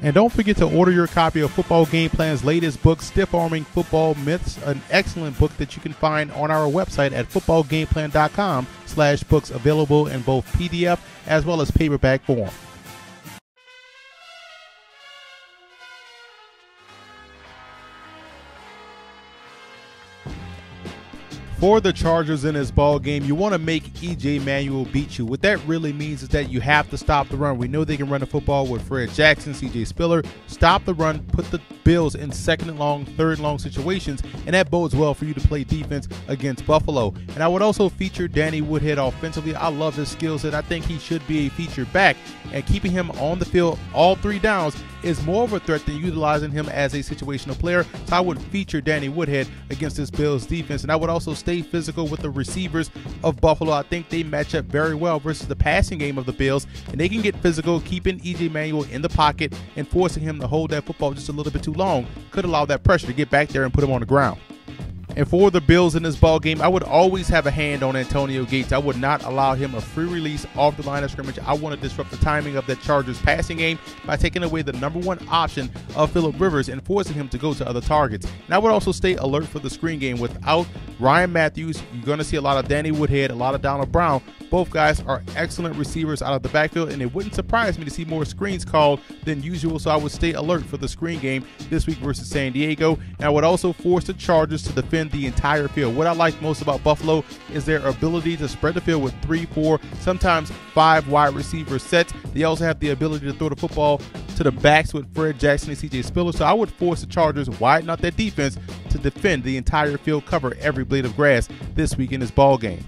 And don't forget to order your copy of Football Game Plan's latest book, Stiff Arming Football Myths, an excellent book that you can find on our website at footballgameplan.com/books, available in both PDF as well as paperback form. For the Chargers in this ball game, you want to make E.J. Manuel beat you. What that really means is that you have to stop the run. We know they can run the football with Fred Jackson, C.J. Spiller. Stop the run, put the Bills in second and long, third and long situations, and that bodes well for you to play defense against Buffalo. And I would also feature Danny Woodhead offensively. I love his skill set. I think he should be a featured back, and keeping him on the field all 3 downs is more of a threat than utilizing him as a situational player. So I would feature Danny Woodhead against this Bills defense, and I would also stay physical with the receivers of Buffalo. I think they match up very well versus the passing game of the Bills, and they can get physical, keeping E.J. Manuel in the pocket and forcing him to hold that football just a little bit too long could allow that pressure to get back there and put him on the ground. And for the Bills in this ball game, I would always have a hand on Antonio Gates. I would not allow him a free release off the line of scrimmage. I want to disrupt the timing of that Chargers passing game by taking away the #1 option of Phillip Rivers and forcing him to go to other targets. And I would also stay alert for the screen game. Without Ryan Matthews, you're going to see a lot of Danny Woodhead, a lot of Donald Brown. Both guys are excellent receivers out of the backfield, and it wouldn't surprise me to see more screens called than usual, so I would stay alert for the screen game this week versus San Diego. And I would also force the Chargers to defend the entire field. What I like most about Buffalo is their ability to spread the field with 3, 4, sometimes 5 wide receiver sets. They also have the ability to throw the football to the backs with Fred Jackson and C.J. Spiller, so I would force the Chargers, widen out their defense to defend the entire field, cover every blade of grass this week in this ball game.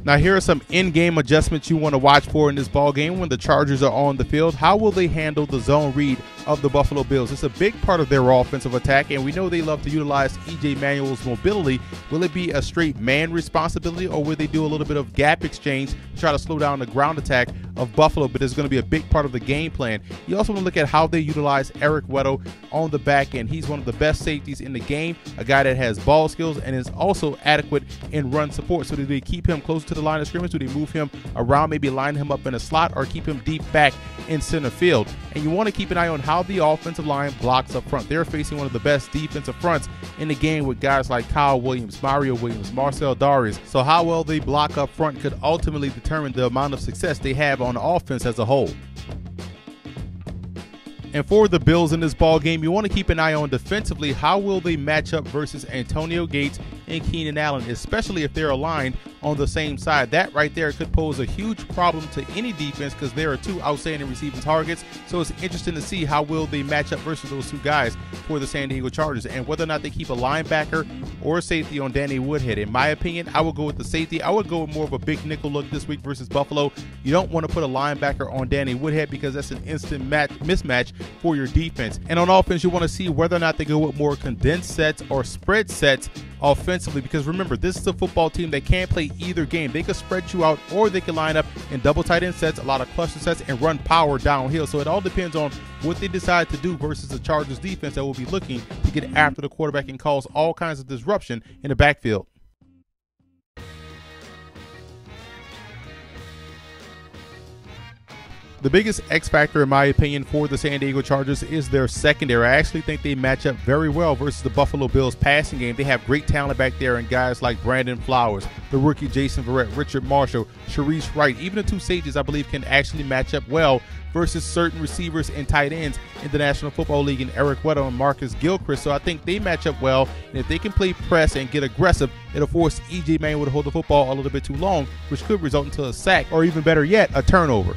Now, here are some in-game adjustments you want to watch for in this ball game when the Chargers are on the field. How will they handle the zone read of the Buffalo Bills? It's a big part of their offensive attack, and we know they love to utilize E.J. Manuel's mobility. Will it be a straight man responsibility, or will they do a little bit of gap exchange to try to slow down the ground attack of Buffalo? But it's going to be a big part of the game plan. You also want to look at how they utilize Eric Weddle on the back end. He's one of the best safeties in the game, a guy that has ball skills and is also adequate in run support. So do they keep him close to the line of scrimmage? Do they move him around, maybe line him up in a slot, or keep him deep back in center field? And you want to keep an eye on how the offensive line blocks up front. They're facing one of the best defensive fronts in the game with guys like Kyle Williams, Mario Williams, Marcel Darius. So how well they block up front could ultimately determine the amount of success they have on offense as a whole. And for the Bills in this ball game, you want to keep an eye on defensively. How will they match up versus Antonio Gates and Keenan Allen, especially if they're aligned on the same side? That right there could pose a huge problem to any defense because there are 2 outstanding receiving targets. So it's interesting to see how will they match up versus those 2 guys for the San Diego Chargers, and whether or not they keep a linebacker or a safety on Danny Woodhead. In my opinion, I would go with the safety. I would go with more of a big nickel look this week versus Buffalo. You don't want to put a linebacker on Danny Woodhead because that's an instant mismatch for your defense. And on offense, you want to see whether or not they go with more condensed sets or spread sets offensively, because remember, this is a football team that can't play either game. They could spread you out, or they can line up in double tight end sets, a lot of cluster sets, and run power downhill. So it all depends on what they decide to do versus the Chargers defense that will be looking to get after the quarterback and cause all kinds of disruption in the backfield. The biggest X factor, in my opinion, for the San Diego Chargers is their secondary. I actually think they match up very well versus the Buffalo Bills passing game. They have great talent back there in guys like Brandon Flowers, the rookie Jason Verrett, Richard Marshall, Sharice Wright. Even the 2 safeties, I believe, can actually match up well versus certain receivers and tight ends in the National Football League, in Eric Weddle and Marcus Gilchrist. So I think they match up well, and if they can play press and get aggressive, it'll force E.J. Manuel to hold the football a little bit too long, which could result into a sack, or even better yet, a turnover.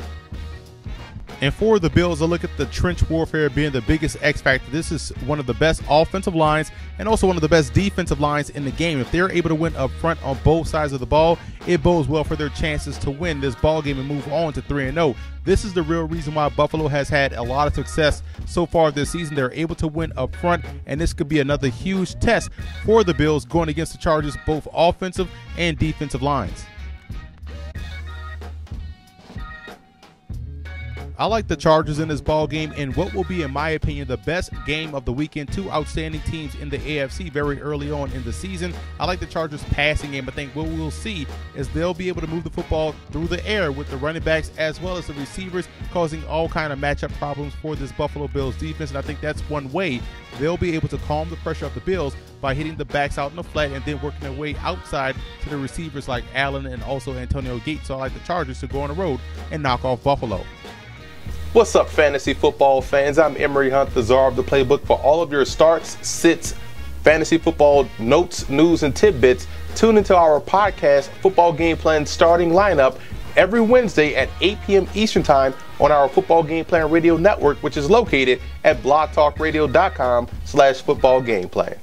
And for the Bills, I look at the trench warfare being the biggest X factor. This is one of the best offensive lines and also one of the best defensive lines in the game. If they're able to win up front on both sides of the ball, it bodes well for their chances to win this ball game and move on to 3-0. This is the real reason why Buffalo has had a lot of success so far this season. They're able to win up front, and this could be another huge test for the Bills going against the Chargers, both offensive and defensive lines. I like the Chargers in this ball game in what will be, in my opinion, the best game of the weekend. Two outstanding teams in the AFC very early on in the season. I like the Chargers passing game. I think what we'll see is they'll be able to move the football through the air with the running backs as well as the receivers, causing all kind of matchup problems for this Buffalo Bills defense. And I think that's one way they'll be able to calm the pressure of the Bills, by hitting the backs out in the flat and then working their way outside to the receivers like Allen and also Antonio Gates. So I like the Chargers to go on the road and knock off Buffalo. What's up, fantasy football fans? I'm Emery Hunt, the czar of the playbook. For all of your starts, sits, fantasy football notes, news, and tidbits, tune into our podcast, Football Game Plan Starting Lineup, every Wednesday at 8 p.m. Eastern Time on our Football Game Plan Radio Network, which is located at blogtalkradio.com/footballgameplan.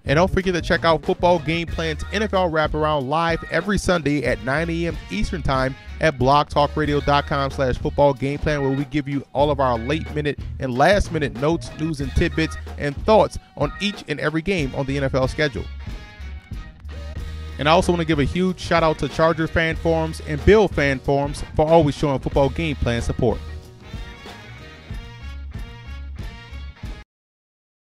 And don't forget to check out Football Game Plan's NFL Wraparound live every Sunday at 9 a.m. Eastern Time at blogtalkradio.com/footballgameplan, where we give you all of our late-minute and last-minute notes, news, and tidbits and thoughts on each and every game on the NFL schedule. And I also want to give a huge shout-out to Charger fan forums and Bill fan forums for always showing Football Game Plan support.